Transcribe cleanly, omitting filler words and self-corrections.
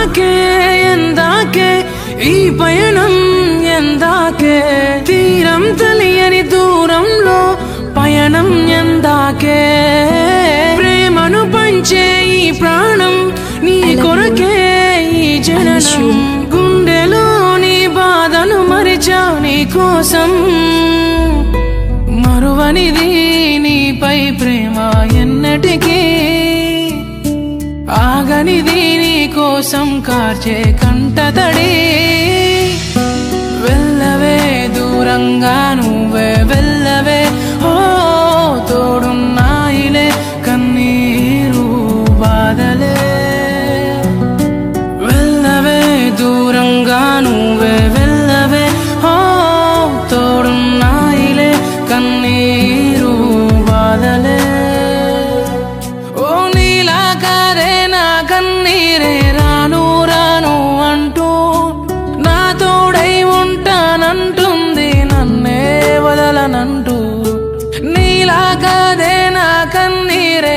ఎందాకే ఎందాకే ఈ పయనం ఎందాకే తీరం తెలియని దూరంలో పయనం ఎందాకే ప్రేమను పంచే ఈ ప్రాణం నీ కొరకే ఈ జననం గుండెలో నీ బాధను మరిచా నీ కోసం మరువనిది నీపై ప్రేమ ఎన్నటికీ ఆగనిది నీ కోసం కార్చే కంటతడి వెళ్ళవే దూరంగా నువ్వే వెళ్ళవే ఓ తోడున్నాయిలే కన్నీరు బాధలే వెళ్ళవే దూరంగా నువ్వే వెళ్ళవే ఓ తోడున్నాయిలే కన్నీరు బాధలే ఓ నీలా కాదే నా కన్నీరే రాను రాను అంటూ నా తోడై ఉంటానంటుంది నన్నే వదలనంటూ నీలా కాదే నా కన్నీరే